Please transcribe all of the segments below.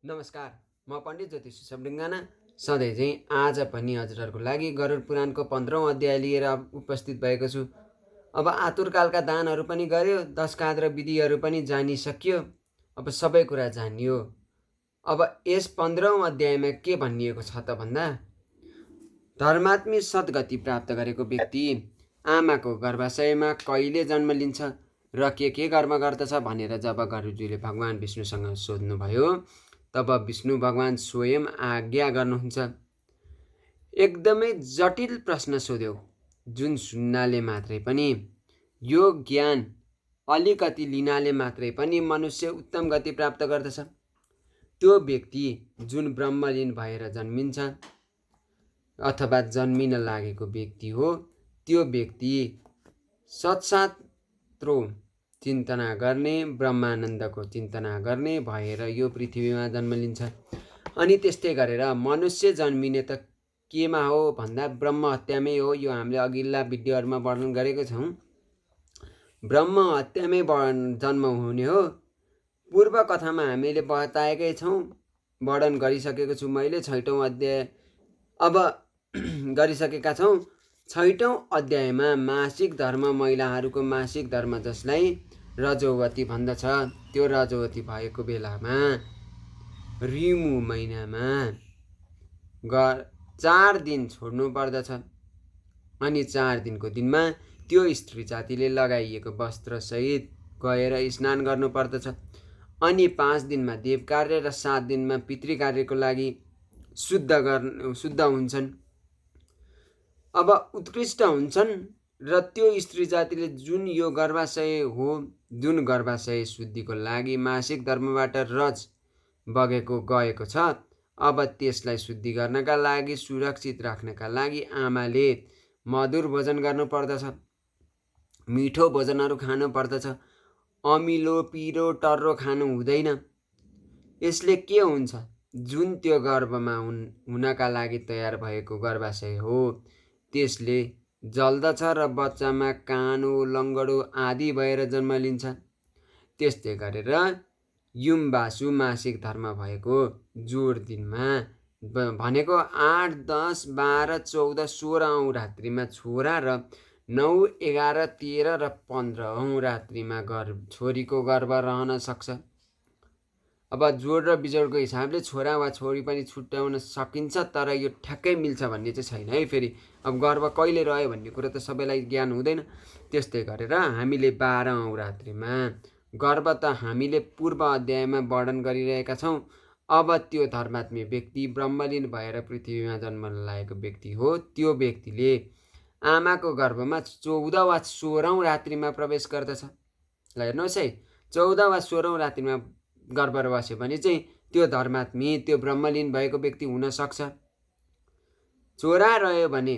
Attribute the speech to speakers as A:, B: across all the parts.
A: नमस्कार, म पण्डित ज्योतिष सबढुङ्गाना सधैँ चाहिँ आज पनि हजुरहरूको लागि गरुड पुराणको 15औँ अध्याय लिएर उपस्थित भएको छु। अब आतुरकालका दानहरू पनि गर्यो, दशकाद र विधिहरू पनि जानिसकियो। अब सबै कुरा जानियो। अब यस 15औँ अध्यायमा के भनिएको छ त भन्दा, धर्मात्मी सद्गति प्राप्त गरेको व्यक्ति आमाको गर्भाशयमा कहिले जन्म लिन्छ र के कर्म गर्दछ भनेर जब गरुडजीले भगवान विष्णुसँग सोध्नुभयो, तब विष्णु भगवान स्वयं आज्ञा गर्नुहुन्छ। एकदमै जटिल प्रश्न सोध्यो, जुन सुन्नाले मात्रै पनि, यो ज्ञान अलिकति लिनाले मात्रै पनि मनुष्य उत्तम गति प्राप्त गर्दछ। त्यो व्यक्ति जुन ब्रह्मलीन भएर जन्मिन्छ अथवा जन्मिन लागेको व्यक्ति हो, त्यो व्यक्ति सत्शास्त्रो चिन्तना गर्ने, ब्रह्मानन्दको चिन्तना गर्ने भएर यो पृथ्वीमा जन्म लिन्छ। अनि त्यस्तै गरेर मनुष्य जन्मिने त केमा हो भन्दा ब्रह्म हत्यामै हो। यो हामीले अघिल्ला भिडियोहरूमा वर्णन गरेको छौँ। ब्रह्म हत्यामै जन्म हुने हो। पूर्व कथामा हामीले बताएकै छौँ, वर्णन गरिसकेको छु मैले। 6औँ अध्याय अब गरिसकेका छौँ। 6औँ अध्यायमा मासिक धर्म, महिलाहरूको मासिक धर्म जसलाई रजोवती भन्दछ, त्यो रजोवती भएको बेलामा रिमु महिनामा 4 दिन छोड्नु पर्दछ। अनि 4 दिनको दिनमा त्यो स्त्री जातिले लगाइएको वस्त्रसहित गएर स्नान गर्नु पर्दछ। अनि 5 दिनमा देव कार्य र 7 दिनमा पितृ कार्यको लागि शुद्ध हुन्छन्। अब उत्कृष्ट हुन्छन् र त्यो स्त्री जातिले जुन यो गर्भाशय हो, जुन गर्भाशय शुद्धिको लागि मासिक धर्मबाट रज बगेको गएको छ, अब त्यसलाई शुद्धि गर्नका लागि, सुरक्षित राख्नका लागि आमाले मधुर भोजन गर्नु पर्दछ, मिठो भोजनहरू खानु पर्दछ। अमिलो, पिरो, टर्रो खानु हुँदैन। यसले के हुन्छ, जुन त्यो गर्भमा हुनका लागि तयार भएको गर्भाशय हो, त्यसले जल्दछ र बच्चामा कानो, लङ्गडो आदि भएर जन्म लिन्छ। त्यस्तै गरेर युमबासु मासिक धर्म भएको जोड दिनमा भनेको 8, 10, 12, 14, 16औँ रात्रिमा छोरा र 9, 11, 13 र 15औँ रात्रिमा छोरीको गर्भ रहन सक्छ। अब जोड र बिजोडको हिसाबले छोरा वा छोरी पनि छुट्याउन सकिन्छ, तर यो ठ्याक्कै मिल्छ भन्ने चाहिँ छैन है। फेरि अब गर्भ कहिले रह्यो भन्ने कुरो त सबैलाई ज्ञान हुँदैन। त्यस्तै गरेर हामीले 12औँ रात्रिमा गर्भ त हामीले पूर्व अध्यायमा वर्णन गरिरहेका छौँ। अब त्यो धर्मात्मी व्यक्ति ब्रह्मलीन भएर पृथ्वीमा जन्म लागेको व्यक्ति हो। त्यो व्यक्तिले आमाको गर्भमा 14 वा 16औँ रात्रिमा प्रवेश गर्दछ। ल हेर्नुहोस् है, 14 वा 16औँ रात्रिमा गर्भ बस्यो भने चाहिँ त्यो धर्मात्मी, त्यो ब्रह्मलीन भएको व्यक्ति हुन सक्छ। छोरा रह्यो भने,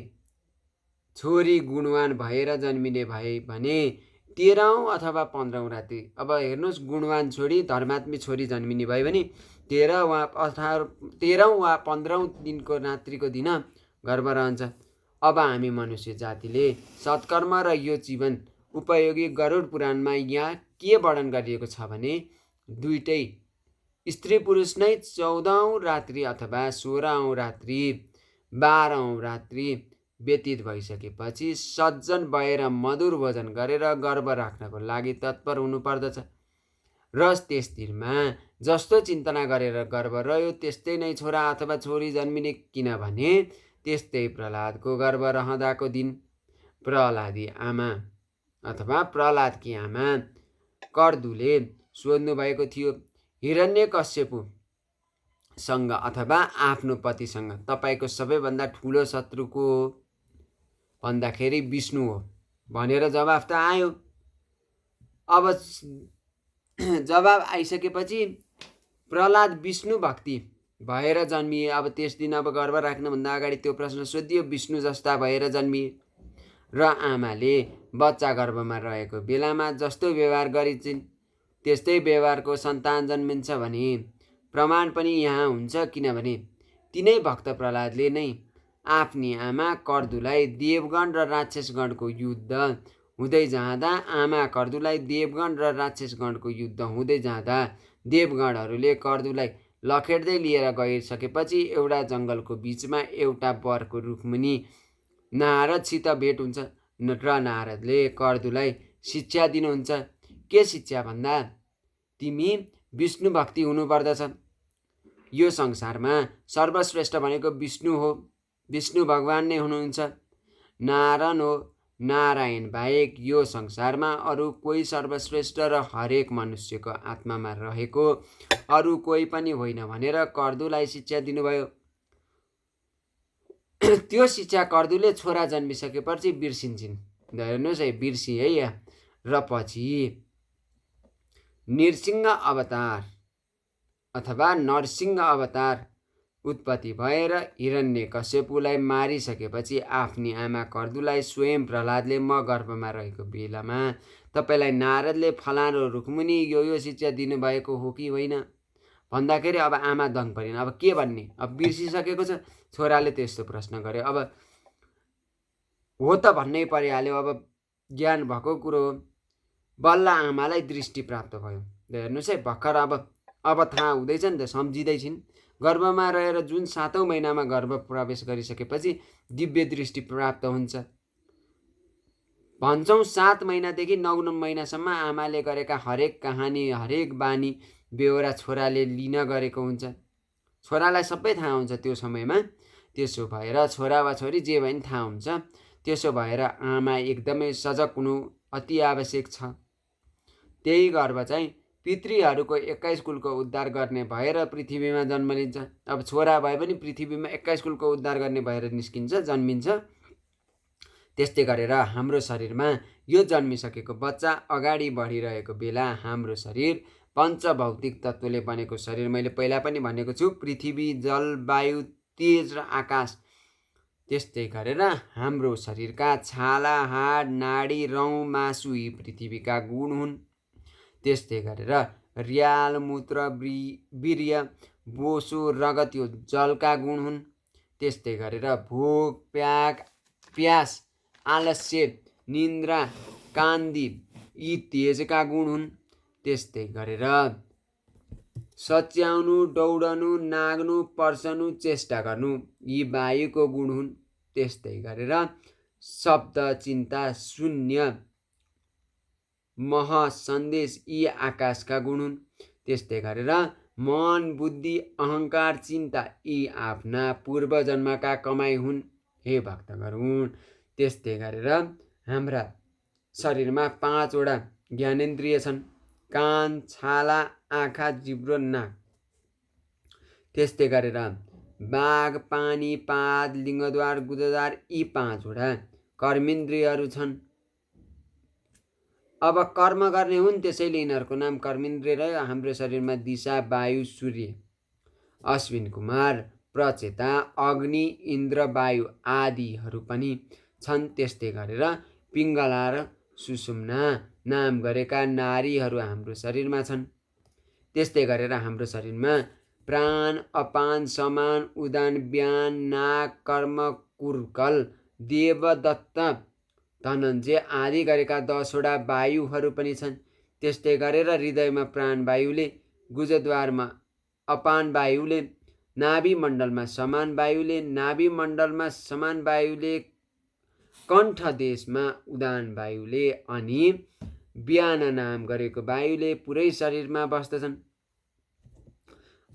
A: छोरी गुणवान भएर जन्मिने भए भने 13औँ अथवा 15औँ रात्रि। अब हेर्नुहोस्, गुणवान छोरी, धर्मात्मी छोरी जन्मिने भयो भने 13औँ वा 15औँ दिनको रात्रिको दिन गर्भ रहन्छ। अब हामी मनुष्य जातिले सत्कर्म र यो जीवन उपयोगी गरुड पुराणमा यहाँ के वर्णन गरिएको छ भने, दुईटै स्त्री पुरुष नै 14औँ रात्रि अथवा 16औँ रात्रि, 12औँ रात्रि व्यतीत भइसकेपछि सज्जन भएर मधुर भोजन गरेर गर्भ राख्नको लागि तत्पर हुनुपर्दछ। र त्यस दिनमा जस्तो चिन्तना गरेर गर्भ रह्यो, त्यस्तै नै छोरा अथवा छोरी जन्मिने। किनभने त्यस्तै प्रहलादको गर्भ रहँदाको दिन प्रहलादी आमा अथवा प्रहलादकी आमा कर्दुले सोध्नु भएको थियो, हिरण्यकश्यपसँग अथवा आफ्नो पतिसँग तपाईँको सबैभन्दा ठुलो शत्रु को हो भन्दाखेरि विष्णु हो भनेर जवाफ त आयो। अब जवाब आइसकेपछि प्रहलाद विष्णु भक्ति भएर जन्मिए। अब त्यस दिन अब गर्भ राख्नुभन्दा अगाडि त्यो प्रश्न सोधियो, विष्णु जस्ता भएर जन्मिए। र आमाले बच्चा गर्भमा रहेको बेलामा जस्तो व्यवहार गरिन्छन्, त्यस्तै व्यवहारको सन्तान जन्मिन्छ भने प्रमाण पनि यहाँ हुन्छ। किनभने तिनै भक्त प्रहलादले नै आफ्नी आमा कर्दुलाई देवगण र राक्षसगणको युद्ध हुँदै जाँदा, आमा कर्दुलाई देवगण र राक्षसगणको युद्ध हुँदै जाँदा देवगणहरूले कर्दुलाई लखेड्दै लिएर गइसकेपछि एउटा जङ्गलको बिचमा एउटा बरको रुखमुनि नारदसित भेट हुन्छ र नारदले कर्दुलाई शिक्षा दिनुहुन्छ। के शिक्षा भन्दा तिमी विष्णु भक्ति हुनुपर्दछ। यो संसारमा सर्वश्रेष्ठ भनेको विष्णु हो। विष्णु भगवान नै हुनुहुन्छ। नारायण हो। नारायण बाहेक यो संसारमा अरू कोही सर्वश्रेष्ठ र हरेक मनुष्यको आत्मामा रहेको अरू कोही पनि होइन भनेर कर्दुलाई शिक्षा दिनुभयो। त्यो शिक्षा कर्दुले छोरा जन्मिसकेपछि बिर्सिन्छन्। हेर्नुहोस् है, बिर्सी है यहाँ। र पछि नृसिंह अवतार अथवा नरसिंह अवतार उत्पत्ति भएर हिरण्यकश्यपुलाई मारिसकेपछि आफ्नी आमा कर्दुलाई स्वयं प्रहलादले म गर्भमा रहेको बेलामा तपाईँलाई नारदले फलानो रुखमुनि यो शिक्षा दिनुभएको हो कि होइन भन्दाखेरि अब आमा दङ परिन्। अब के भन्ने? अब बिर्सिसकेको छ। छोराले त्यस्तो प्रश्न गर्यो। अब हो त भन्नै परिहाल्यो। अब ज्ञान भएको कुरो हो। बल्ल आमालाई दृष्टि प्राप्त भयो। हेर्नुहोस् है, भर्खर अब थाहा हुँदैछ नि त, सम्झिँदैछिन्। गर्भमा रहेर जुन 7औं महिनामा गर्भ प्रवेश गरिसकेपछि दिव्य दृष्टि प्राप्त हुन्छ भन्छौँ। 7 महिनादेखि 9 महिनासम्म आमाले गरेका हरेक कहानी, हरेक बानी बेहोरा छोराले लिन गरेको हुन्छ। छोरालाई सबै थाहा हुन्छ त्यो समयमा। त्यसो भएर छोरा वा छोरी जे भए पनि थाहा हुन्छ। त्यसो भएर आमा एकदमै सजग हुनु अति आवश्यक छ। त्यही गर्भ चाहिँ पितृहरूको 21 कुलको उद्धार गर्ने भएर पृथ्वीमा जन्म लिन्छ। अब छोरा भए पनि पृथ्वीमा 21 कुलको उद्धार गर्ने भएर निस्किन्छ, जन्मिन्छ। त्यस्तै गरेर हाम्रो शरीरमा यो जन्मिसकेको बच्चा अगाडि बढिरहेको बेला हाम्रो शरीर पञ्चभौतिक तत्त्वले बनेको शरीर। मैले पहिला पनि भनेको छु, पृथ्वी, जल, वायु, तेज र आकाश। त्यस्तै गरेर हाम्रो शरीरका छाला, हाड, नाडी, रौँ, मासु यी पृथ्वीका गुण हुन्। त्यस्तै गरेर रियाल, मूत्र, वीर्य, बोसो, रगत यो जलका गुण हुन्। त्यस्तै गरेर भोक, प्यास, आलस्य, निन्द्रा, कान्ति यी तेजका गुण हुन्। त्यस्तै गरेर सच्याउनु, दौडनु, नाग्नु, पर्सनु, चेष्टा गर्नु यी वायुको गुण हुन्। त्यस्तै गरेर शब्द, चिन्ता, शून्य, मह, सन्देश यी आकाशका गुण हुन्। त्यस्तै गरेर मन, बुद्धि, अहङ्कार, चिन्ता यी आफ्ना पूर्वजन्मका कमाइ हुन् हे भक्तगण। त्यस्तै गरेर हाम्रा शरीरमा 5वटा ज्ञानेन्द्रिय छन्। कान, छाला, आँखा, जिब्रो, नाक। त्यस्तै गरेर बाघ, पानी, पाद, लिङ्गद्वार, गुदद्वार यी 5वटा कर्मेन्द्रियहरू छन्। अब कर्म गर्ने हुन्, त्यसैले यिनीहरूको नाम कर्मेन्द्रिय रह्यो। हाम्रो शरीरमा दिशा, वायु, सूर्य, अश्विन कुमार, प्रचेता, अग्नि, इन्द्र, वायु आदिहरू पनि छन्। त्यस्तै गरेर पिङ्गला र सुषुम्ना नाम गरेका नारीहरू हाम्रो शरीरमा छन्। त्यस्तै गरेर हाम्रो शरीरमा प्राण, अपान, समान, उदान, व्यान, नाग, कर्म, कुर्कल, देवदत्त, धनञ्जय आदि गरेका 10वटा वायुहरू पनि छन्। त्यस्तै गरेर हृदयमा प्राण वायुले, गुजद्वारमा अपान वायुले, नाभि मण्डलमा समान वायुले, नाभि मण्डलमा समान वायुले, कण्ठ देशमा उदान वायुले अनि व्यान नाम गरेको वायुले पुरै शरीरमा बस्दछन्।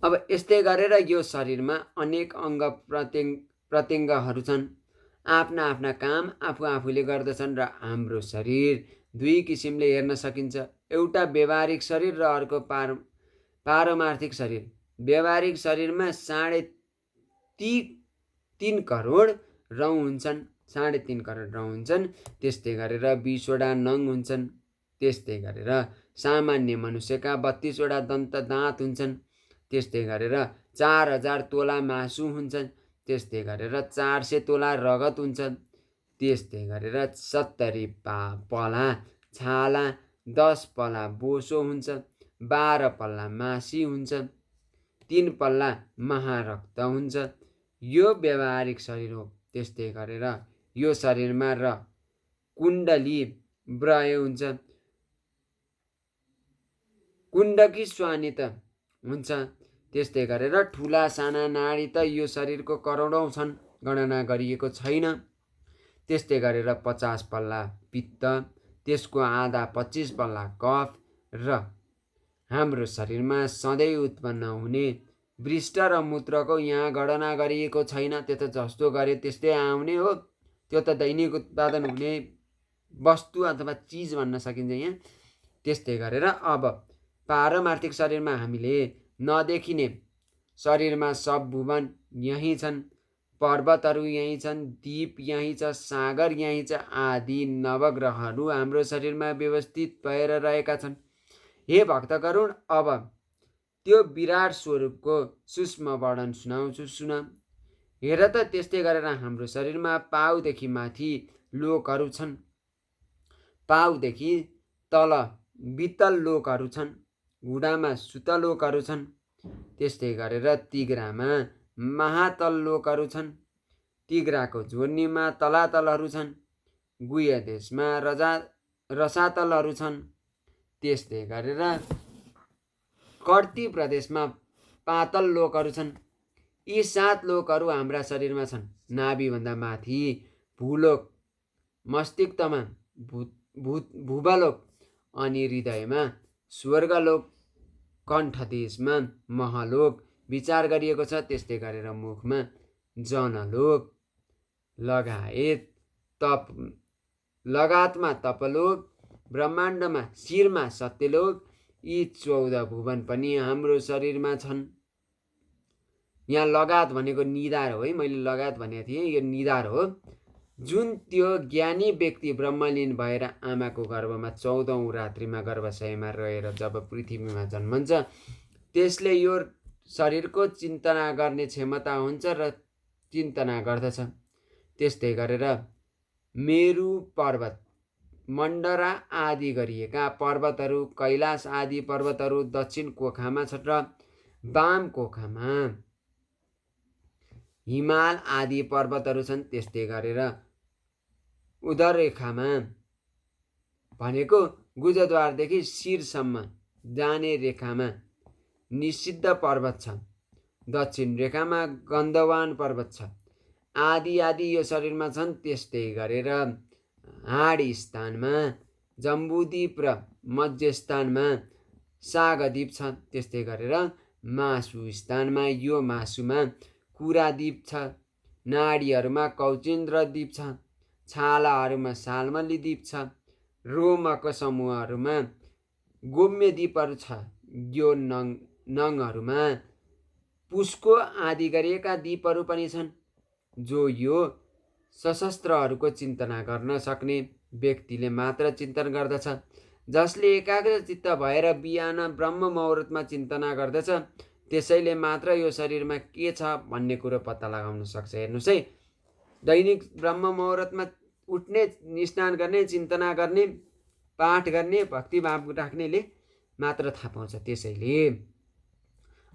A: अब यस्तै गरेर यो शरीरमा अनेक अङ्ग प्रत्यङ्गहरू छन्। आफ्ना आफ्ना काम आफूले गर्दछन् र हाम्रो शरीर 2 किसिमले हेर्न सकिन्छ। एउटा व्यवहारिक शरीर र अर्को पारमार्थिक शरीर। व्यवहारिक शरीरमा 3.5 करोड रौँ हुन्छन्। 3.5 करोड रौँ हुन्छन्। त्यस्तै गरेर 20वटा नङ हुन्छन्। त्यस्तै गरेर सामान्य मनुष्यका 32वटा दन्त दाँत हुन्छन्। त्यस्तै गरेर 4000 तोला मासु हुन्छन्। त्यस्तै गरेर 400 तोला रगत हुन्छ। त्यस्तै गरेर 70 पला छाला, 10 पल्ला बोसो हुन्छ, 12 पल्ला मासी हुन्छ, 3 पल्ला महारक्त हुन्छ। यो व्यवहारिक शरीर हो। त्यस्तै गरेर यो शरीरमा र कुण्डली ब्रय हुन्छ। कुण्डकी स्वानित हुन्छ। त्यस्तै गरेर ठुला साना नाडी त यो शरीरको करोडौँ छन्, गणना गरिएको छैन। त्यस्तै गरेर 50 पल्ला पित्त, त्यसको आधा 25 पल्ला कफ र हाम्रो शरीरमा सधैँ उत्पन्न हुने वृष्ट र मूत्रको यहाँ गणना गरिएको छैन। त्यो त जस्तो गरे त्यस्तै आउने हो। त्यो त दैनिक उत्पादन हुने वस्तु अथवा चिज भन्न सकिन्छ यहाँ। त्यस्तै गरेर अब पारमार्थिक शरीरमा हामीले नदेखिने शरीरमा सब भुवन यहीँ छन्, पर्वतहरू यहीँ छन्, द्वीप यहीँ छ, सागर यहीँ छ, आदि नवग्रहहरू हाम्रो शरीरमा व्यवस्थित भएर रहेका छन्। हे भक्तगरुण, अब त्यो विराट स्वरूपको सूक्ष्म वर्णन सुनाउँछु, सुन। हेर त, त्यस्तै गरेर हाम्रो शरीरमा पाउदेखि माथि लोकहरू छन्, पाउदेखि तल वित्तल लोकहरू छन्, घुँडामा सुतलोकहरू छन्। त्यस्तै गरेर तिघ्रामा महातल लोकहरू छन्, तिघ्राको जोर्नीमा तलातलहरू छन्, गुह्य देशमा रसातलहरू छन्। त्यस्तै गरेर कर्ती प्रदेशमा पातल लोकहरू छन्। यी 7 लोकहरू हाम्रा शरीरमा छन्। नाभिभन्दा माथि भूलोक, मस्तिष्कमा भूवलोक, अनि हृदयमा स्वर्गलोक, कण्ठदेशमा महलोक विचार गरिएको छ। त्यस्तै गरेर मुखमा जनलोक, लगातमा तपलोक, ब्रह्माण्डमा शिरमा सत्यलोक, यी 14 भुवन पनि हाम्रो शरीरमा छन्। यहाँ लगात भनेको निधार हो है, मैले लगात भनेको थिएँ, यो निधार हो। जुन त्यो ज्ञानी व्यक्ति ब्रह्मलीन भएर आमाको गर्भमा 14औं रात्रिमा गर्भाशयमा रहेर जब पृथ्वीमा जन्मन्छ, त्यसले यो शरीरको चिन्तना गर्ने क्षमता हुन्छ र चिन्तना गर्दछ। त्यस्तै गरेर मेरु पर्वत, मण्डरा आदि गरिएका पर्वतहरू, कैलाश आदि पर्वतहरू दक्षिण कोखामा छ र वाम कोखामा हिमाल आदि पर्वतहरू छन्। त्यस्तै गरेर उदररेखामा भनेको गुजद्वारदेखि शिरसम्म जाने रेखामा निषिद्ध पर्वत छ, दक्षिण रेखामा गन्धवान पर्वत छ, आदि आदि यो शरीरमा छन्। त्यस्तै गरेर हाडी स्थानमा जम्बुद्वीप र मध्यस्थानमा सागद्वीप छ। त्यस्तै गरेर मासु स्थानमा यो मासुमा कुराद्वीप छ, नाडीहरूमा कौचिन्द्र द्वीप छ, छालाहरूमा सालमली द्वीप छ, रोमक समूहहरूमा गोम्य द्वीपहरू छ, यो नङहरूमा पुष्को आदि गरिएका द्वीपहरू पनि छन्। जो यो शस्त्रहरूको चिन्तना गर्न सक्ने व्यक्तिले मात्र चिन्तन गर्दछ। जसले एकाग्र चित्त भएर बिहान ब्रह्म मुहुर्तमा चिन्तना गर्दछ, त्यसैले मात्र यो शरीरमा के छ भन्ने कुरो पत्ता लगाउन सक्छ। हेर्नुहोस् है, दैनिक ब्रह्म मुहुर्तमा उठ्ने, स्नान गर्ने, चिन्तना गर्ने, पाठ गर्ने, भक्तिभाव राख्नेले मात्र थाहा पाउँछ। त्यसैले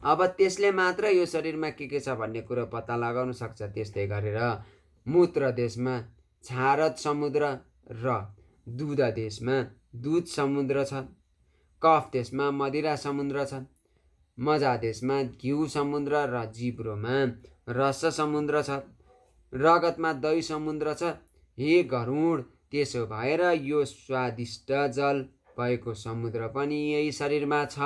A: अब त्यसले मात्र यो शरीरमा के छ भन्ने कुरो पत्ता लगाउन सक्छ। त्यस्तै गरेर मूत्र देशमा छारद समुद्र र दूध देशमा दूध समुद्र छ, कफ देशमा मदिरा समुद्र छ, मजा देशमा घिउ समुद्र र जिब्रोमा रस समुद्र छ, रगतमा दही समुद्र छ। हे गरुड, त्यसो भएर यो स्वादिष्ट जल भएको समुद्र पनि यही शरीरमा छ।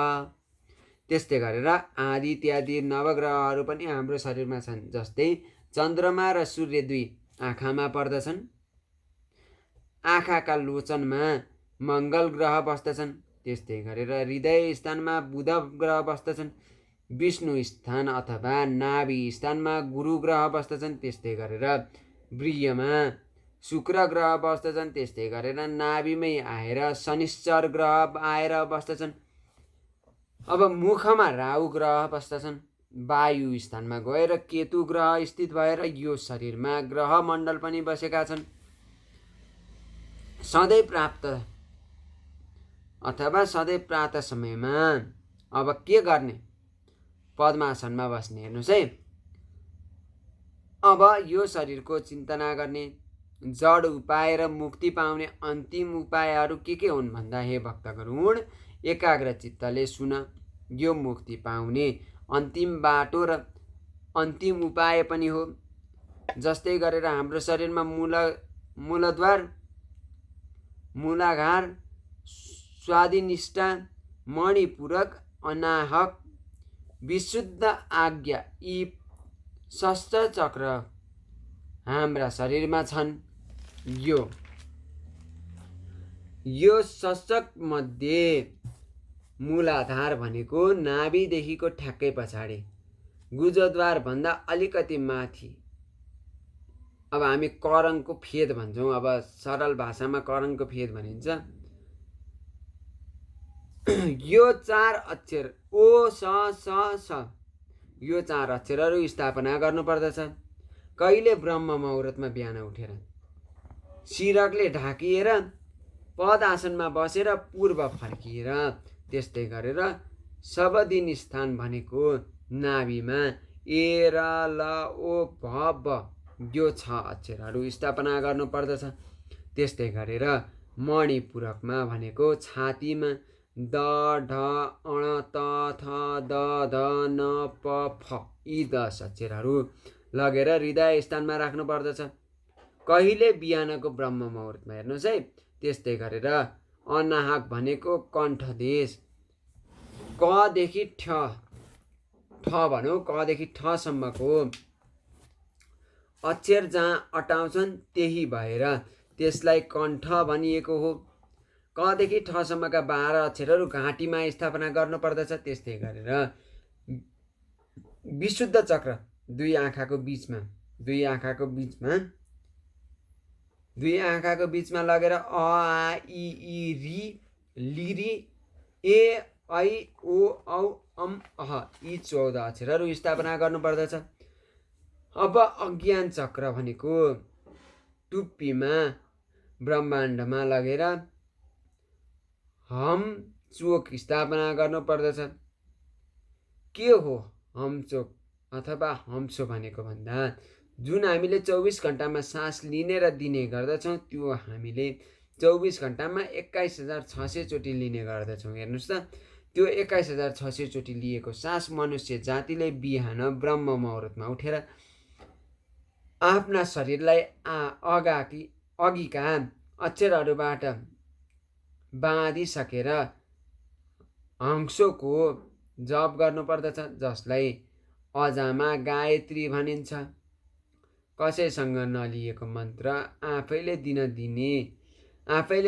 A: त्यस्तै गरेर आदि इत्यादि नवग्रहहरू पनि हाम्रो शरीरमा छन्। जस्तै चन्द्रमा र सूर्य 2 आँखामा पर्दछन्। आँखाका लोचनमा मङ्गल ग्रह बस्दछन्। त्यस्तै गरेर हृदय स्थानमा बुध ग्रह बस्दछन्। विष्णु स्थान अथवा नाभि स्थानमा गुरु ग्रह बस्दछन्। त्यस्तै गरेर वृषमा शुक्र ग्रह बस्दछन्। त्यस्तै गरेर नाभिमै आएर शनिश्चर ग्रह आएर बस्दछन्। अब मुखमा राहु ग्रह बस्दछन्। वायु स्थानमा गएर केतु ग्रह स्थित भएर यो शरीरमा ग्रह मण्डल पनि बसेका छन्। सधैँ प्राप्त अथवा सधैँ प्रातः समयमा अब के गर्ने? पद्मासनमा बस्ने। हेर्नुहोस् है, अब यो शरीरको चिन्तना गर्ने जड उपाय र मुक्ति पाउने अन्तिम उपायहरू के हुन् भन्दा, हे भक्तगरुण, एकाग्र चित्तले सुन। यो मुक्ति पाउने अन्तिम बाटो र अन्तिम उपाय पनि हो। जस्तै गरेर हाम्रो शरीरमा मूलद्वार, मूलाधार, स्वादिनिष्ठा, मणिपूरक, अनाहक, विशुद्ध आज्ञा यी शस्त्र चक्र हाम्रा शरीरमा छन्। यो शस्त्रमध्ये मूलाधार भनेको नाभिदेखिको ठ्याक्कै पछाडि, गुजद्वार भन्दा अलिकति माथि। अब हामी करङको फेद भन्छौँ, अब सरल भाषामा करङको फेद भनिन्छ। यो 4 अक्षर ओ स स यो 4 अक्षरहरू स्थापना गर्नुपर्दछ। कहिले ब्रह्म मुहुर्तमा बिहान उठेर सिरकले ढाकिएर पदासनमा बसेर पूर्व फर्किएर, त्यस्तै गरेर सबदिन स्थान भनेको नाभिमा ए र ल ओ भ ब यो 6 अक्षरहरू स्थापना गर्नुपर्दछ। त्यस्तै गरेर मणिपूरकमा भनेको छातीमा द ढ अण त थ द ध न प फ यी 10 अक्षरहरू लगेर हृदय स्थानमा राख्नुपर्दछ। कहिले बिहानको ब्रह्म मुहुर्तमा हेर्नुहोस् है। त्यस्तै गरेर अनाहक भनेको कण्ठदेश, कदेखि ठ भनौँ, कदेखि ठसम्मको अक्षर जहाँ अटाउँछन् त्यही भएर त्यसलाई कण्ठ भनिएको हो। कदेखि ठसम्मका 12 अक्षरहरू घाँटीमा स्थापना गर्नुपर्दछ। त्यस्तै गरेर विशुद्ध चक्र दुई आँखाको बिचमा लगेर अ आ इ ई रि लिरी ए ऐ ओ औ अम अह यी 14 अक्षरहरू स्थापना गर्नुपर्दछ। अब अज्ञान चक्र भनेको टुप्पीमा ब्रह्माण्डमा लगेर हम चोक स्थापना गर्नुपर्दछ। के हो हम चोक अथवा हमसो भनेको भन्दा जुन हामीले 24 घण्टामा सास लिने र दिने गर्दछौँ त्यो हामीले 24 घण्टामा 21,600 चोटि लिने गर्दछौँ। हेर्नुहोस् त, त्यो 21,600 चोटि लिएको सास मनुष्य जातिले बिहान ब्रह्म मुहुर्तमा उठेर आफ्ना शरीरलाई अघिका अक्षरहरूबाट बाँधिसकेर हंसोको जप गर्नुपर्दछ, जसलाई अजामा गायत्री भनिन्छ। कसैसँग नलिएको मन्त्र आफैले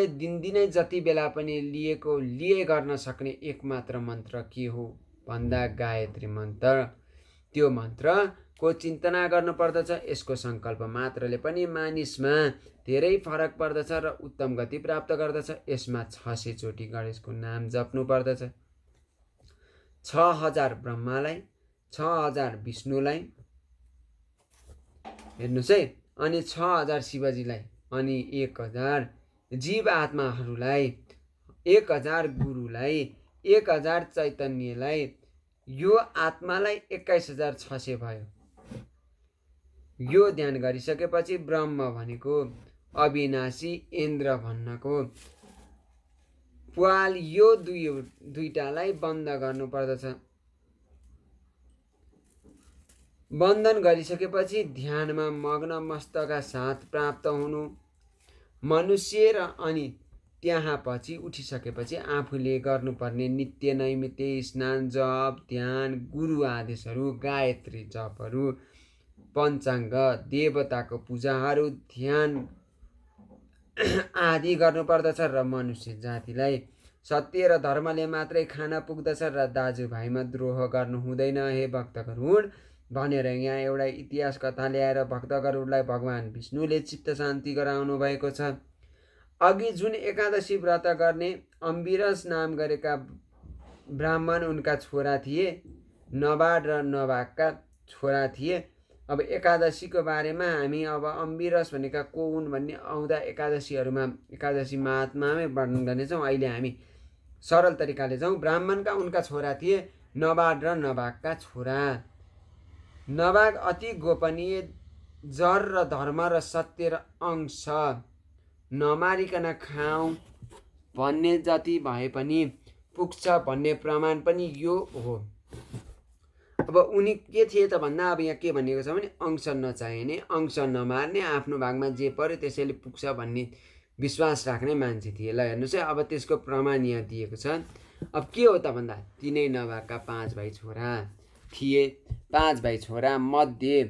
A: दिनदिनै जति बेला पनि लिए गर्न सक्ने एकमात्र मन्त्र के हो भन्दा गायत्री मन्त्र। त्यो मन्त्रको चिन्तना गर्नुपर्दछ। यसको सङ्कल्प मात्रले पनि मानिसमा धेरै फरक पर्दछ र उत्तम गति प्राप्त गर्दछ। यसमा 600 चोटि गणेशको नाम जप्नु पर्दछ। 6000 ब्रह्मालाई, 6000 विष्णुलाई, हेर्नुहोस् है, अनि 6000 शिवजीलाई, अनि 1000 जीव आत्माहरूलाई, 1000 गुरुलाई, 1000 चैतन्यलाई, यो आत्मालाई 21,600 भयो। यो ध्यान गरिसकेपछि ब्रह्म भनेको अविनाशी इन्द्र भन्नको प्वाल यो दुईटालाई बन्द गर्नुपर्दछ। बन्धन गरिसकेपछि ध्यानमा मग्न मस्तका साथ प्राप्त हुनु मनुष्य र अनि त्यहाँ पछि उठिसकेपछि आफूले गर्नुपर्ने नित्य नैमित्य स्नान, जप, ध्यान, गुरु आदेशहरू, गायत्री जपहरू, पञ्चाङ्ग, देवताको पूजाहरू, ध्यान आदि गर्नुपर्दछ र मनुष्य जातिलाई सत्य र धर्मले मात्रै खान पुग्दछ र दाजुभाइमा द्रोह गर्नु हुँदैन। हे भक्तगरुड भनेर यहाँ एउटा इतिहास कथा ल्याएर भक्तगरुडलाई भगवान विष्णुले चित्त शान्ति गराउनु भएको छ। अघि जुन एकादशी व्रत गर्ने अम्बिरस नाम गरेका ब्राह्मण उनका छोरा थिए, नबाड र नबागका छोरा थिए। अब एकादशीको बारेमा हामी अब अम्बिरस भनेका को हुन् भन्ने आउँदा एकादशी महात्मामै वर्णन गर्नेछौँ। अहिले हामी सरल तरिकाले जाउँ। ब्राह्मणका उनका छोरा थिए नबाड र नबागका छोरा। नबाग अति गोपनीय, जर र धर्म र सत्य र अंश, नमारिकन खाऊ भन्ने जति भए पनि पुग्छ भन्ने प्रमाण पनि यो हो। अब उनी के थिए त भन्दा अब यहाँ के भनिएको छ भने अंश नचाहिने, अंश नमार्ने, आफ्नो भागमा जे पर्यो त्यसैले पुग्छ भन्ने विश्वास राख्ने मान्छे थिए। ल हेर्नुहोस् है, अब त्यसको प्रमाण यहाँ दिएको छ। अब के हो त भन्दा तिनै नभागका 5 भाइ छोरा थिए। 5 भाइ छोरा मध्ये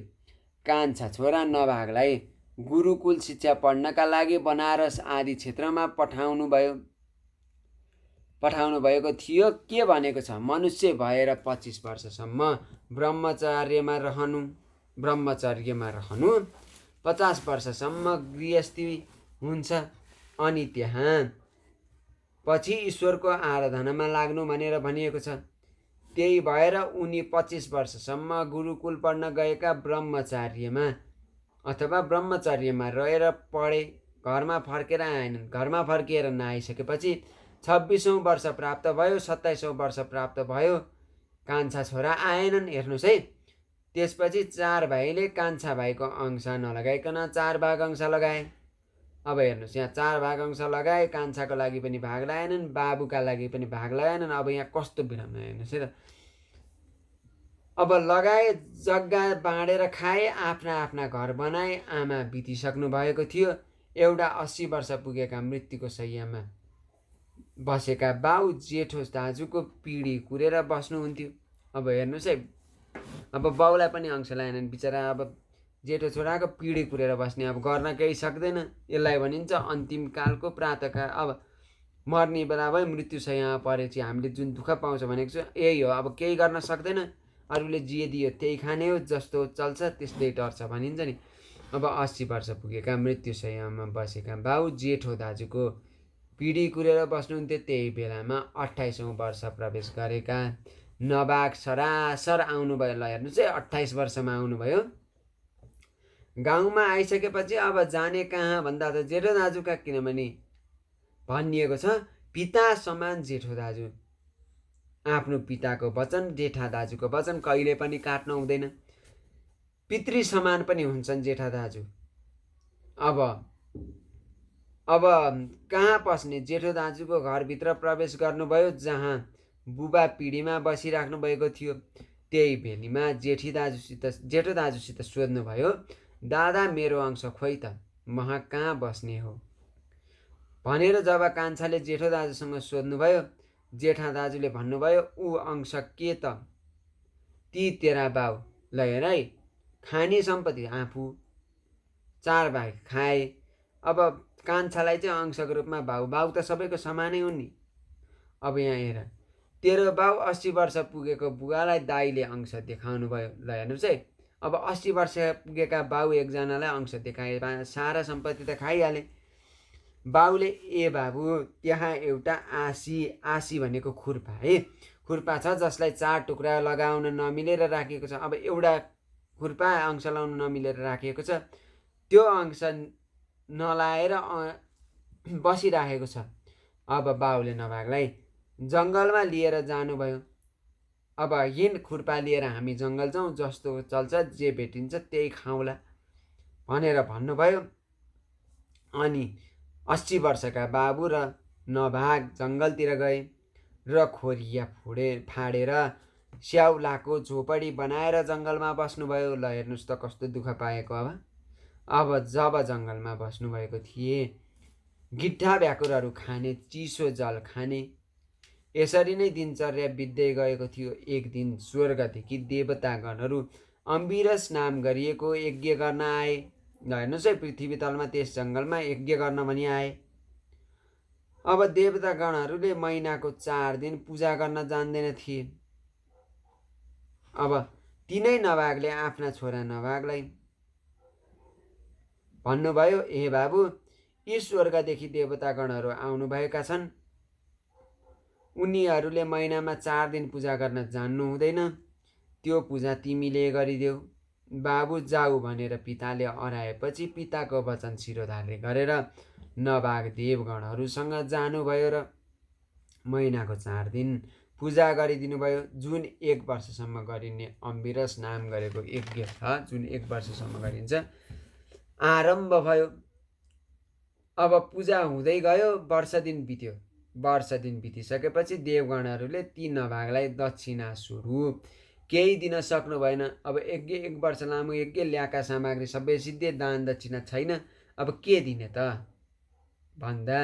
A: कान्छा छोरा नभागलाई गुरुकुल शिक्षा पढ्नका लागि बनारस आदि क्षेत्रमा पठाउनु भएको थियो। के भनेको छ, मनुष्य भएर 25 वर्षसम्म ब्रह्मचर्यमा रहनु, 50 वर्षसम्म गृहस्थी हुन्छ, अनि त्यहाँ पछि ईश्वरको आराधनामा लाग्नु भनेर भनिएको छ। त्यही भएर उनी 25 वर्षसम्म गुरुकुल पढ्न गएका ब्रह्मचर्यमा अथवा ब्रह्मचर्यमा रहेर पढे, घरमा फर्केर आएनन्। घरमा फर्किएर नआइसकेपछि 26औं वर्ष प्राप्त भयो, 27औं वर्ष प्राप्त भयो, कान्छा छोरा आएनन्। हेर्नुहोस् है, त्यसपछि 4 भाइले कान्छा भाइको अंश नलगाइकन 4 भाग अंश लगाए। अब हेर्नुहोस्, यहाँ 4 भाग अंश लगाए, कान्छाको लागि पनि भाग लगाएनन्, बाबुका लागि पनि भाग लगाएनन्। अब यहाँ कस्तो बिराम, हेर्नुहोस् है त। अब लगाए, जग्गा बाँडेर खाए, आफ्ना घर बनाए। आमा बितिसक्नु भएको थियो। एउटा 80 वर्ष पुगेका मृत्युको शैय्यामा बसेका बाउ जेठो दाजुको पिँढी कुरेर बस्नुहुन्थ्यो। अब हेर्नुहोस् है, अब बाउलाई पनि अंश लाएनन् बिचरा। अब जेठो छोराको पिँढी कुरेर बस्ने, अब गर्न केही सक्दैन। यसलाई भनिन्छ अन्तिम कालको प्रातःकाल। अब मर्ने बेला भयो, मृत्यु शैय्यामा परेपछि हामीले जुन दुःख पाउँछ भनेको छ यही हो। अब केही गर्न सक्दैन, अरूले जे दियो त्यही खाने हो, जस्तो चल्छ त्यस्तै टर्छ भनिन्छ नि। अब 80 वर्ष पुगेका मृत्यु शैय्यामा बसेका बाउ जेठो दाजुको पिँढी कुरेर बस्नुहुन्थ्यो। त्यही बेलामा 28औं वर्ष प्रवेश गरेका नभाग सरासर आउनुभयो। ल हेर्नुहोस् है, 28 वर्षमा आउनुभयो। गाउँमा आइसकेपछि अब जाने कहाँ भन्दा त जेठो दाजुका, किनभने भनिएको छ पिता समान जेठो दाजु। आफ्नो पिताको वचन, जेठा दाजुको वचन कहिले पनि काट्नु हुँदैन। पितृ समान पनि हुन्छन् जेठा दाजु। अब कहाँ पस्ने, जेठो दाजुको घरभित्र प्रवेश गर्नुभयो, जहाँ बुबा पिँढीमा बसिराख्नु भएको थियो। त्यही बेलीमा जेठो दाजुसित सोध्नुभयो, दादा मेरो अंश खोइ त, म कहाँ बस्ने हो भनेर। जब कान्छाले जेठो दाजुसँग सोध्नुभयो, जेठा दाजुले भन्नुभयो, ऊ अंश के त, ती तेरा बाउ। ल हेर है, खाने सम्पत्ति आफू, 4 भाइ खाए। अब कान्छालाई चाहिँ अंशको रूपमा बाउ त सबैको समानै हो नि। अब यहाँ हेर, तेरो बाउ 80 वर्ष पुगेको बुवालाई दाइले अंश देखाउनु भयो। ल हेर्नुहोस् है, अब 80 वर्ष पुगेका बाउ एकजनालाई अंश देखाए, सारा सम्पत्ति त खाइहाले। बाउले, ए बाबु, त्यहाँ एउटा आसी भनेको खुर्पा है, खुर्पा छ जसलाई 4 टुक्रा लगाउन नमिलेर राखिएको छ। अब एउटा खुर्पा अंश लाउन नमिलेर राखिएको छ, त्यो अंश नलाएर बसिराखेको छ। अब बाउले नभागलाई जङ्गलमा लिएर जानुभयो। अब हिँड, खुर्पा लिएर हामी जङ्गल जाउँ, जस्तो चल्छ जे भेटिन्छ त्यही खाउँला भनेर भन्नुभयो। अनि 80 वर्षका बाबु र नभाग जङ्गलतिर गए र खोरिया फाडेर स्याउलाको झोपडी बनाएर जङ्गलमा बस्नुभयो। ल हेर्नुहोस् त कस्तो दुःख पाएको। अब जब जङ्गलमा बस्नुभएको थिए, गिट्ठा भ्याकुरहरू खाने, चिसो जल खाने, यसरी नै दिनचर्या बित्दै गएको थियो। एक दिन स्वर्गदेखि देवतागणहरू अम्बिरस नाम गरिएको यज्ञ गर्न आए। ल हेर्नुहोस् है, पृथ्वी तलमा त्यस जङ्गलमा यज्ञ गर्न भनी आए। अब देवतागणहरूले महिनाको 4 दिन पूजा गर्न जान्दैन थिए। अब तिनै नभागले आफ्ना छोरा नभागलाई भन्नुभयो, हे बाबु, यी स्वर्गदेखि देवतागणहरू आउनुभएका छन्। उनीहरूले महिनामा 4 दिन पूजा गर्न जान्नु हुँदैन। त्यो पूजा तिमीले गरिदेऊ। बाबु जाऊ भनेर पिताले अराएपछि पिताको वचन शिरोधार्य गरेर नभाग देवगणहरूसँग जानुभयो र महिनाको 4 दिन पूजा गरिदिनु भयो। जुन 1 वर्षसम्म गरिने अम्बिरस नाम गरेको यज्ञ छ, जुन 1 वर्षसम्म गरिन्छ, आरम्भ भयो। अब पूजा हुँदै गयो, वर्ष दिन बित्यो। वर्ष दिन बितिसकेपछि देवगणहरूले ती नभागलाई दक्षिणा स्वरूप केही दिन सक्नु भएन। अब यज्ञ 1 वर्ष लामो यज्ञ ल्याएका सामग्री सबै सिद्धे, दान दक्षिणा छैन, अब के दिने त भन्दा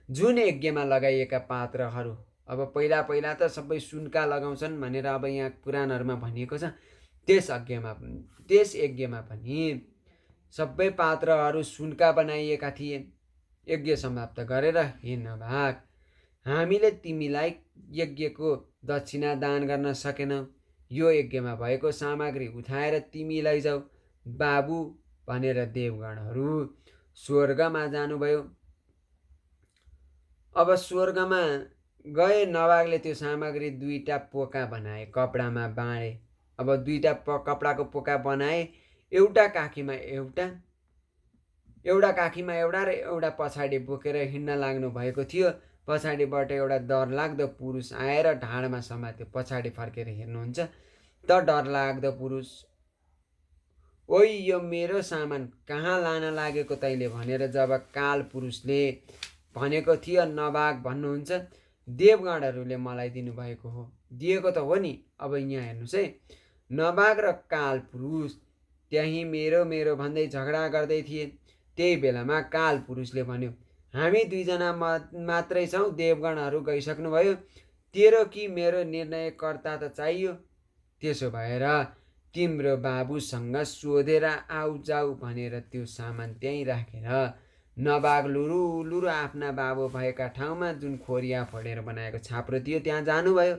A: जुन यज्ञमा लगाइएका पात्रहरू, अब पहिला पहिला त सबै सुनका लगाउँछन् भनेर अब यहाँ पुराणहरूमा भनिएको छ। त्यस यज्ञमा पनि सबै पात्रहरू सुनका बनाइएका थिए। यज्ञ समाप्त गरेर, हे नभाग, हामीले तिमीलाई यज्ञको दक्षिणा दान गर्न सकेनौँ, यो यज्ञमा भएको सामग्री उठाएर तिमी लैजाऊ बाबु भनेर देवगणहरू स्वर्गमा जानुभयो। अब स्वर्गमा गए नभागले त्यो सामग्री 2टा पोका बनाए, कपडामा बाँडे। अब 2टा कपडाको पोका बनाए, एउटा काखीमा एउटा र एउटा पछाडि बोकेर हिँड्न लाग्नु भएको थियो। पछाडिबाट एउटा डरलाग्दो पुरुष आएर ढाडमा समात्यो। पछाडि फर्केर हेर्नुहुन्छ त डरलाग्दो पुरुष, ओइ यो मेरो सामान कहाँ लान लागेको तैँले भनेर जब काल पुरुषले भनेको थियो, नभाग भन्नुहुन्छ, देवगणहरूले मलाई दिनुभएको हो, दिएको त हो नि। अब यहाँ हेर्नुहोस् है, नभाग र काल पुरुष त्यहीँ मेरो मेरो भन्दै झगडा गर्दै थिए। त्यही बेलामा काल पुरुषले भन्यो, हामी 2 जना मात्रै छौँ, देवगणहरू गइसक्नुभयो, तेरो कि मेरो निर्णयकर्ता त चाहियो। त्यसो भएर तिम्रो बाबुसँग सोधेर आउ जाऊ भनेर त्यो सामान त्यहीँ राखेर नभाग लुरु आफ्ना बाबु भएका ठाउँमा जुन खोरिया फोडेर बनाएको छाप्रो थियो त्यहाँ जानुभयो।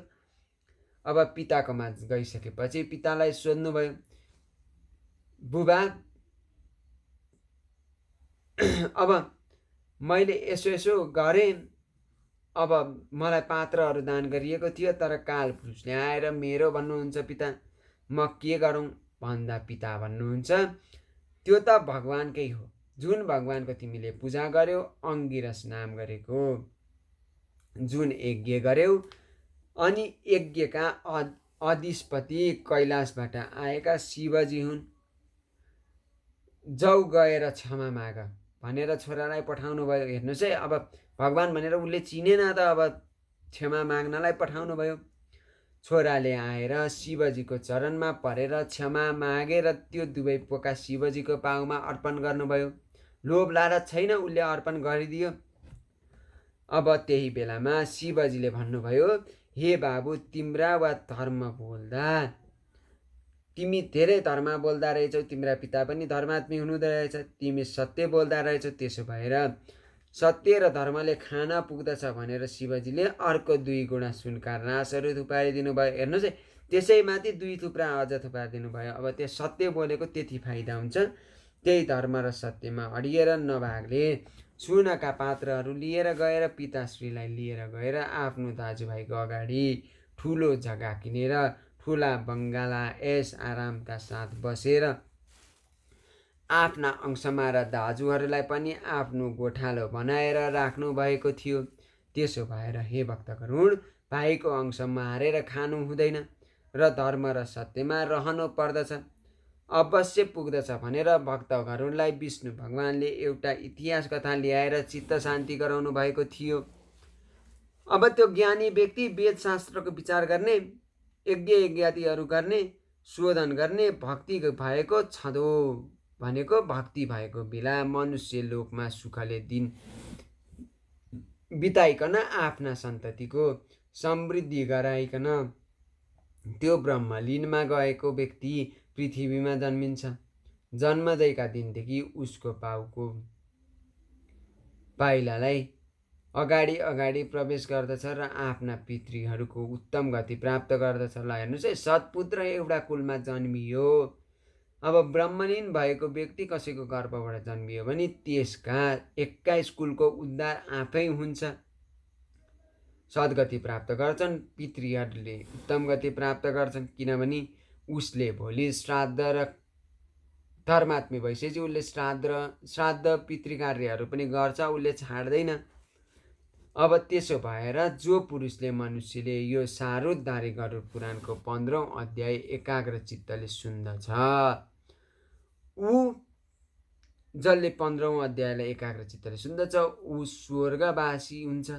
A: अब पिताकोमा गइसकेपछि पितालाई सोध्नुभयो, बुबा, अब मैले यसो गरेँ, अब मलाई पात्रहरू दान गरिएको थियो, तर काल पुरुषले आएर मेरो भन्नुहुन्छ पिता, म के गरौँ भन्दा पिता भन्नुहुन्छ, त्यो त भगवानकै हो, जुन भगवानको तिमीले पूजा गर्यौ, अङ्गिरस नाम गरेको जुन यज्ञ गर्यौ, अनि यज्ञका अधिपति कैलाशबाट आएका शिवजी हुन्, जाऊ गएर क्षमा माग भनेर छोरालाई पठाउनु भयो। हेर्नुहोस् है, अब भगवान भनेर उसले चिनेन त, अब क्षमा माग्नलाई पठाउनु भयो। छोराले आएर शिवजीको चरणमा परेर क्षमा मागेर त्यो 2 पोका शिवजीको पाउमा अर्पण गर्नुभयो। लोभ लालच छैन, उसले अर्पण गरिदियो। अब त्यही बेलामा शिवजीले भन्नुभयो, हे बाबु, तिम्रा वा धर्म बोल्दा तिमी धेरै धर्म बोल्दा रहेछौ, तिम्रा पिता पनि धर्मात्मी हुनुहुँदो रहेछ, तिमी सत्य बोल्दा रहेछौ, त्यसो भएर सत्य र धर्मले खाना पुग्दछ भनेर शिवजीले अर्को 2 गुणा सुनका रासहरू थुपारिदिनु भयो। हेर्नुहोस् है, त्यसैमाथि 2 थुप्रा अझ थुपारिदिनु भयो। अब त्यो सत्य बोलेको त्यति फाइदा हुन्छ। त्यही धर्म र सत्यमा अडिएर नभागले सुनका पात्रहरू लिएर गएर पिताश्रीलाई लिएर गएर आफ्नो दाजुभाइको अगाडि ठुलो जग्गा किनेर ठुला बङ्गाला ऐस आरामका साथ बसेर आफ्ना अंशमा र दाजुहरूलाई पनि आफ्नो गोठालो बनाएर राख्नु भएको थियो। त्यसो भएर हे भक्तगरुड, भाइको अंश मारेर खानु हुँदैन र धर्म र सत्यमा रहनु पर्दछ, अवश्य पुग्दछ भनेर भक्तगरुडलाई विष्णु भगवानले एउटा इतिहास कथा ल्याएर चित्त शान्ति गराउनु भएको थियो। अब त्यो ज्ञानी व्यक्ति वेदशास्त्रको विचार गर्ने, यज्ञ यज्ञादिहरू गर्ने, शोधन गर्ने, भक्ति भएको छँदो भनेको भक्ति भएको बेला मनुष्य लोकमा सुखले दिन बिताइकन आफ्ना सन्ततिको समृद्धि गराइकन त्यो ब्रह्मलीनमा गएको व्यक्ति पृथ्वीमा जन्मिन्छ। जन्मदैका दिनदेखि उसको पाउको पाइलालाई अगाडि प्रवेश गर्दछ र आफ्ना पितृहरूको उत्तम गति प्राप्त गर्दछ। ल हेर्नुहोस् है, सत्पुत्र एउटा कुलमा जन्मियो। अब ब्रह्मलीन भएको व्यक्ति कसैको गर्भबाट जन्मियो भने त्यसका 21 कुलको उद्धार आफै हुन्छ, सद्गति प्राप्त गर्छन्, पितृहरूले उत्तम गति प्राप्त गर्छन्। किनभने उसले भोलि श्राद्ध र धर्मात्मी भइसकेपछि उसले श्राद्ध पितृकार्यहरू पनि गर्छ, उसले छाड्दैन। अब त्यसो भएर जो पुरुषले मनुष्यले यो सारोद्धारी गरुड पुराणको 15औं अध्याय एकाग्र चित्तले सुन्दछ, ऊ जसले 15औं अध्यायलाई एकाग्र चित्तले सुन्दछ ऊ स्वर्गवासी हुन्छ,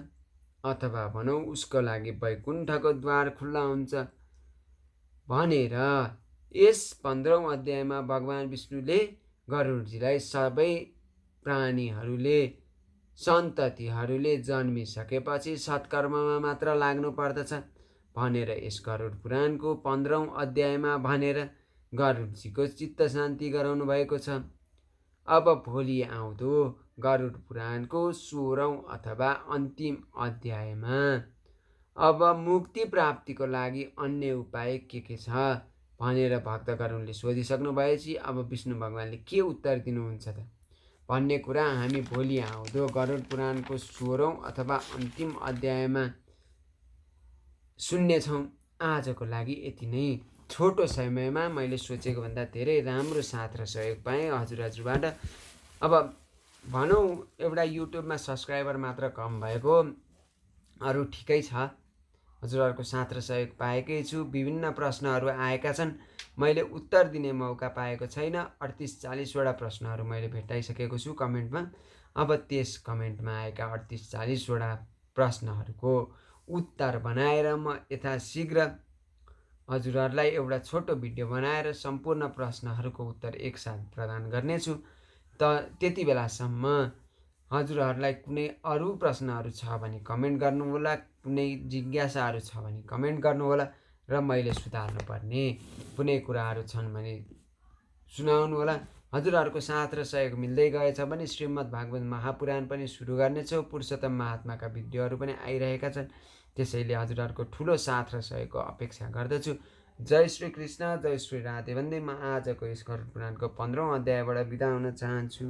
A: अथवा भनौँ उसको लागि वैकुण्ठको द्वार खुल्ला हुन्छ भनेर यस 15औं अध्यायमा भगवान विष्णुले गरुडजीलाई सबै प्राणीहरूले सन्ततिहरूले जन्मिसकेपछि सत्कर्ममा मात्र लाग्नु पर्दछ भनेर यस गरुड पुराणको 15औं अध्यायमा भनेर गरुडजीको चित्त शान्ति गराउनु भएको छ। अब भोलि आउँदो गरुड पुराणको 16औं अथवा अन्तिम अध्यायमा अब मुक्ति प्राप्तिको लागि अन्य उपाय के छ भनेर भक्त गरुडले सोधिसक्नु भएपछि अब विष्णु भगवानले के उत्तर दिनुहुन्छ त भन्ने कुरा हामी भोलि आउँदो गरुड पुराणको 16औं अथवा अन्तिम अध्यायमा सुन्नेछौँ। आजको लागि यति नै। छोटो समयमा मैले सोचेको भन्दा धेरै राम्रो साथ र सहयोग पाएँ हजुरबाट। अब भनौँ एउटा युट्युबमा सब्सक्राइबर मात्र कम भएको, अरू ठिकै छ, हजुरहरूको साथ र सहयोग पाएकै छु। विभिन्न प्रश्नहरू आएका छन्, मैले उत्तर दिने मौका पाएको छैन। 38-40 वटा प्रश्नहरू मैले भेटाइसकेको छु कमेन्टमा। अब त्यस कमेन्टमा आएका 38-40 वटा प्रश्नहरूको उत्तर बनाएर म यथाशीघ्र हजुरहरूलाई एउटा छोटो भिडियो बनाएर सम्पूर्ण प्रश्नहरूको उत्तर एकसाथ प्रदान गर्नेछु। त्यति बेलासम्म हजुरहरूलाई कुनै अरू प्रश्नहरू छ भने कमेन्ट गर्नुहोला, कुनै जिज्ञासाहरू छ भने कमेन्ट गर्नुहोला र मैले सुधार्नुपर्ने कुनै कुराहरू छन् भने सुनाउनुहोला। हजुरहरूको साथ र सहयोग मिल्दै गएछ भने श्रीमद् भागवत महापुराण पनि सुरु गर्नेछौँ। पुरुषोत्तम महात्माका भिडियोहरू पनि आइरहेका छन्, त्यसैले हजुरहरूको ठुलो साथ र सहयोगको अपेक्षा गर्दछु। जय श्री कृष्ण, जय श्री राधे भन्दै म आजको यस गरुड पुराणको 15औं अध्यायबाट बिदा हुन चाहन्छु।